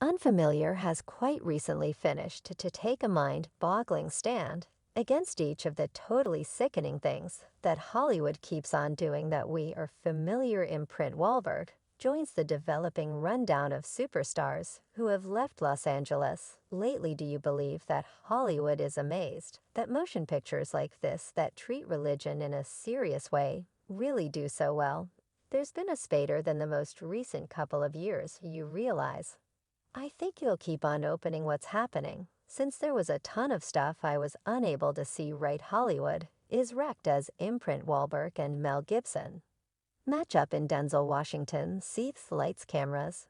Unfamiliar has quite recently finished to take a mind-boggling stand against each of the totally sickening things that Hollywood keeps on doing that we are familiar. Imprint Wahlberg joins the developing rundown of superstars who have left Los Angeles. Lately, do you believe that Hollywood is amazed that motion pictures like this that treat religion in a serious way really do so well? There's been a spader than the most recent couple of years, you realize. I think you'll keep on opening what's happening, since there was a ton of stuff I was unable to see. Right, Hollywood is wrecked as Imprint Wahlberg and Mel Gibson match up in Denzel Washington seats lights cameras,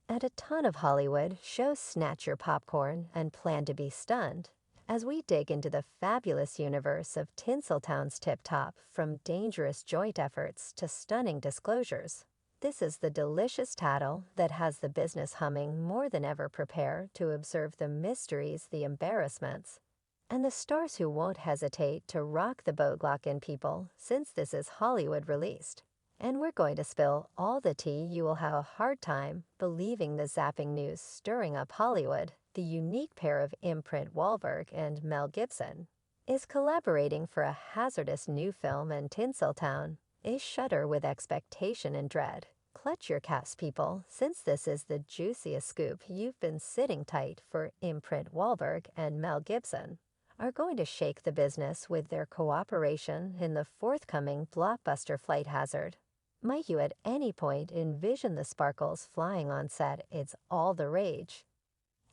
and a ton of Hollywood shows snatch your popcorn and plan to be stunned as we dig into the fabulous universe of Tinseltown's tip-top, from dangerous joint efforts to stunning disclosures. This is the delicious tattle that has the business humming more than ever. Prepare to observe the mysteries, the embarrassments, and the stars who won't hesitate to rock the boat. Lock in, people, since this is Hollywood released. And we're going to spill all the tea. You will have a hard time believing the zapping news stirring up Hollywood. The unique pair of Imprint Wahlberg and Mel Gibson is collaborating for a hazardous new film, and Tinseltown is shudder with expectation and dread. Clutch your caps, people, since this is the juiciest scoop. You've been sitting tight for. Imprint Wahlberg and Mel Gibson are going to shake the business with their cooperation in the forthcoming blockbuster Flight Hazard. Might you at any point envision the sparkles flying on set? It's all the rage.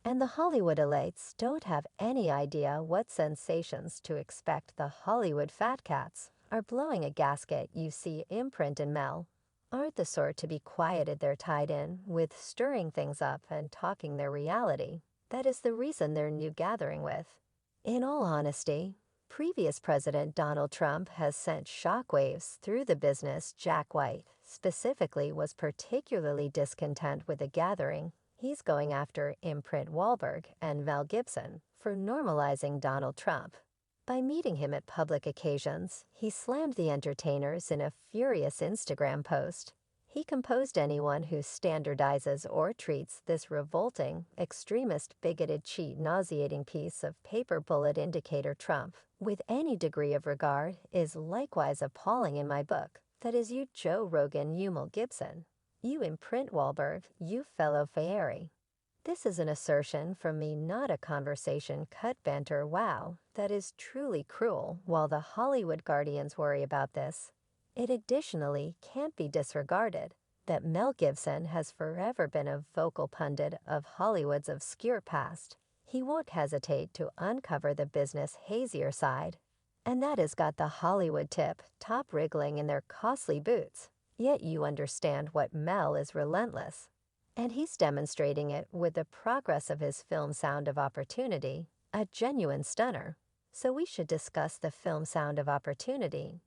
And the Hollywood elites don't have any idea what sensations to expect. The Hollywood fat cats are blowing a gasket. You see, Imprint and Mel aren't the sort to be quieted. They're tied in with stirring things up and talking their reality. That is the reason they're new gathering with. In all honesty, previous President Donald Trump has sent shockwaves through the business. Jack White, specifically, was particularly discontent with the gathering. He's going after Imprint Wahlberg and Mel Gibson for normalizing Donald Trump. By meeting him at public occasions, he slammed the entertainers in a furious Instagram post. He composed anyone who standardizes or treats this revolting, extremist, bigoted, cheat, nauseating piece of paper. Bullet indicator Trump, with any degree of regard, is likewise appalling. In my book, that is you, Joe Rogan, you, Mel Gibson, you, Imprint Wahlberg, you, fellow fairy. This is an assertion from me, not a conversation cut banter. Wow, that is truly cruel. While the Hollywood guardians worry about this, it additionally can't be disregarded that Mel Gibson has forever been a vocal pundit of Hollywood's obscure past. He won't hesitate to uncover the business hazier side, and that has got the Hollywood top wriggling in their costly boots. Yet you understand what Mel is relentless, and he's demonstrating it with the progress of his film Sound of Opportunity, a genuine stunner. So we should discuss the film Sound of Opportunity.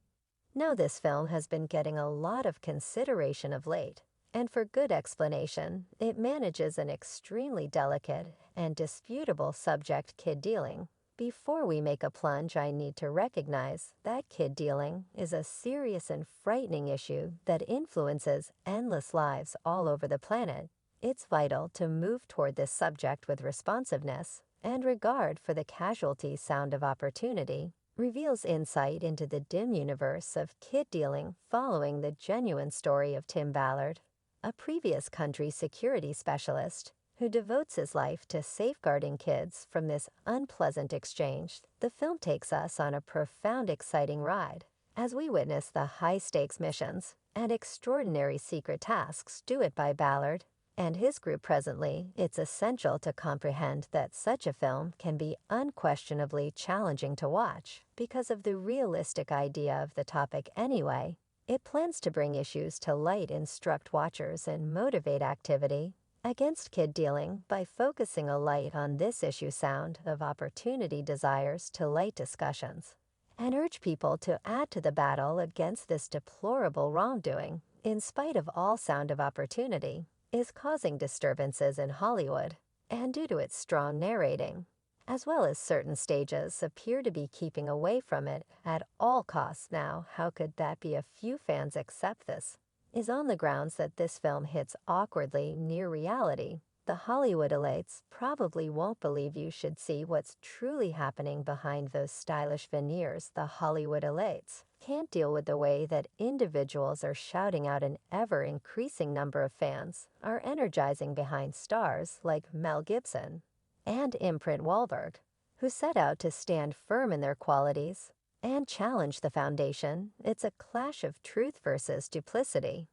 Now, this film has been getting a lot of consideration of late, and for good explanation. It manages an extremely delicate and disputable subject: kid dealing. Before we make a plunge, I need to recognize that kid dealing is a serious and frightening issue that influences endless lives all over the planet. It's vital to move toward this subject with responsiveness and regard for the casualty. Sound of Opportunity reveals insight into the dim universe of kid dealing following the genuine story of Tim Ballard, a previous country security specialist who devotes his life to safeguarding kids from this unpleasant exchange. The film takes us on a profound, exciting ride as we witness the high-stakes missions and extraordinary secret tasks do it by Ballard and his group. Presently, it's essential to comprehend that such a film can be unquestionably challenging to watch because of the realistic idea of the topic. Anyway, it plans to bring issues to light, instruct watchers, and motivate activity against kid dealing by focusing a light on this issue. Sound of Opportunity desires to light discussions and urge people to add to the battle against this deplorable wrongdoing. In spite of all, Sound of Opportunity is causing disturbances in Hollywood, and due to its strong narrating, as well as certain stages appear to be keeping away from it at all costs. Now, how could that be? A few fans accept this is on the grounds that this film hits awkwardly near reality. The Hollywood elites probably won't believe you should see what's truly happening behind those stylish veneers. The Hollywood elites can't deal with the way that individuals are shouting out an ever-increasing number of fans, are energizing behind stars like Mel Gibson and imprint Wahlberg, who set out to stand firm in their qualities and challenge the foundation. It's a clash of truth versus duplicity.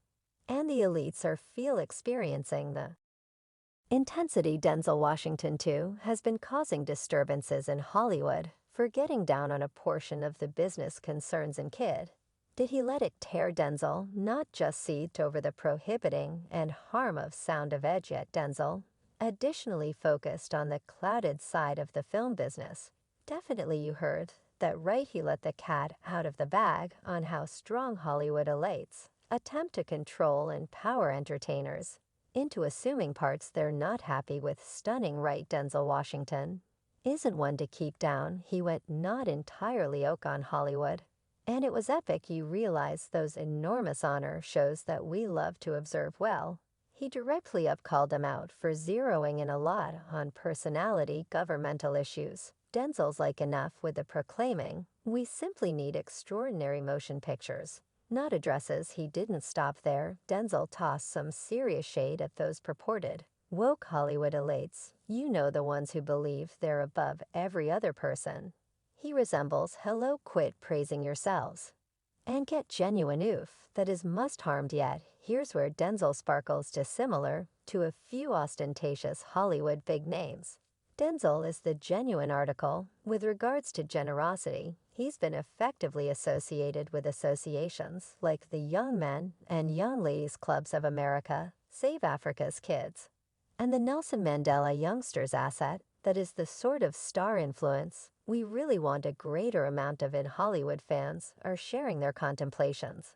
And the elites are experiencing the intensity. Denzel Washington, too, has been causing disturbances in Hollywood for getting down on a portion of the business concerns and kid. Did he let it tear? Denzel not just seethed over the prohibiting and harm of sound of edge, yet Denzel additionally focused on the clouded side of the film business. Definitely you heard that right. He let the cat out of the bag on how strong Hollywood elites attempt to control and power entertainers into assuming parts they're not happy with. Stunning, right? Denzel Washington isn't one to keep down. He went not entirely oak on Hollywood, and it was epic. You realize those enormous honor shows that we love to observe. Well, he directly called them out for zeroing in a lot on personality governmental issues. Denzel's like, enough with the proclaiming, we simply need extraordinary motion pictures, not addresses. He didn't stop there. Denzel tossed some serious shade at those purported woke Hollywood elites, you know, the ones who believe they're above every other person. He resembles, hello, quit praising yourselves and get genuine oof that is must harmed. Yet here's where Denzel sparkles dissimilar to a few ostentatious Hollywood big names. Denzel is the genuine article. With regards to generosity, he's been effectively associated with associations like the Young Men and Young Ladies Clubs of America, Save Africa's Kids, and the Nelson Mandela Youngsters Asset. That is the sort of star influence we really want a greater amount of. In Hollywood, fans are sharing their contemplations,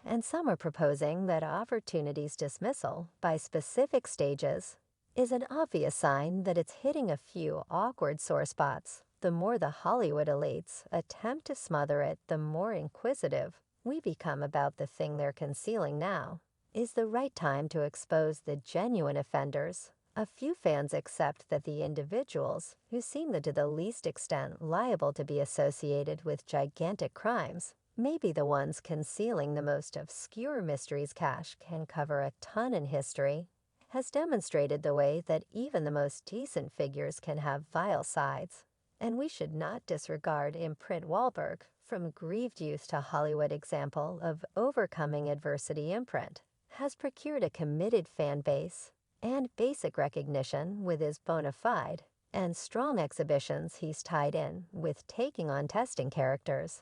and some are proposing that opportunity's dismissal by specific stages is an obvious sign that it's hitting a few awkward sore spots. The more the Hollywood elites attempt to smother it, the more inquisitive we become about the thing they're concealing. Now is the right time to expose the genuine offenders. A few fans accept that the individuals who seem to the least extent liable to be associated with gigantic crimes may be the ones concealing the most obscure mysteries. Cash can cover a ton, in history has demonstrated the way that even the most decent figures can have vile sides. And we should not disregard imprint Wahlberg, from grieved youth to Hollywood example of overcoming adversity. Imprint has procured a committed fan base and basic recognition with his bona fide and strong exhibitions. He's tied in with taking on testing characters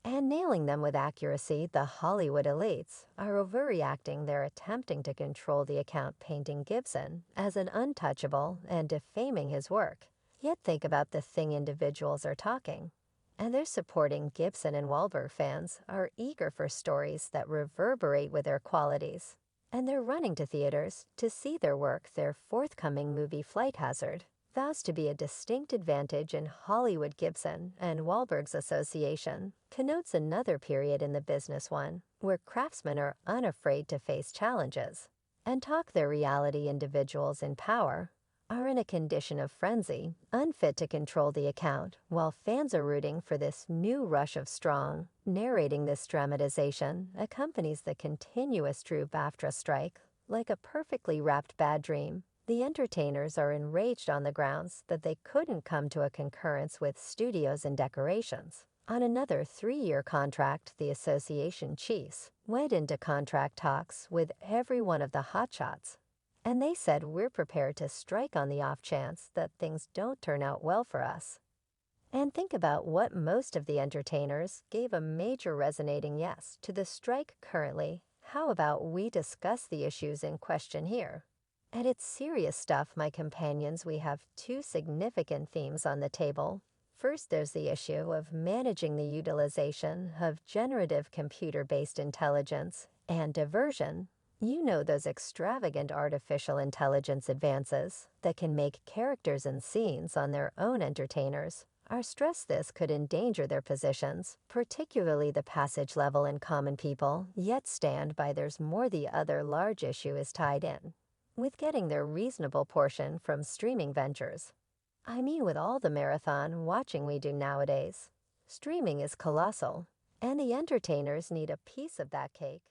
and nailing them with accuracy. The Hollywood elites are overreacting. They're attempting to control the account, painting Gibson as an untouchable and defaming his work. Yet think about the thing, individuals are talking, and they're supporting Gibson, and Wahlberg fans are eager for stories that reverberate with their qualities, and they're running to theaters to see their work. Their forthcoming movie Flight Hazard vows to be a distinct advantage in Hollywood. Gibson and Wahlberg's association connotes another period in the business, one where craftsmen are unafraid to face challenges and talk their reality. Individuals in power are in a condition of frenzy, unfit to control the account, while fans are rooting for this new rush of strong. Narrating this dramatization accompanies the continuous true BAFTA strike like a perfectly wrapped bad dream. The entertainers are enraged on the grounds that they couldn't come to a concurrence with studios and decorations on another 3-year contract. The association chiefs went into contract talks with every one of the hotshots, and they said, we're prepared to strike on the off chance that things don't turn out well for us. And think about what most of the entertainers gave a major resonating yes to the strike currently. How about we discuss the issues in question here? And it's serious stuff, my companions. We have 2 significant themes on the table. First, there's the issue of managing the utilization of generative computer-based intelligence and diversion. You know, those extravagant artificial intelligence advances that can make characters and scenes on their own. Entertainers are stressed this could endanger their positions, particularly the passage level and common people. Yet stand by. There's more. The other large issue is tied in with getting their reasonable portion from streaming ventures. I mean, with all the marathon watching we do nowadays, streaming is colossal, and the entertainers need a piece of that cake.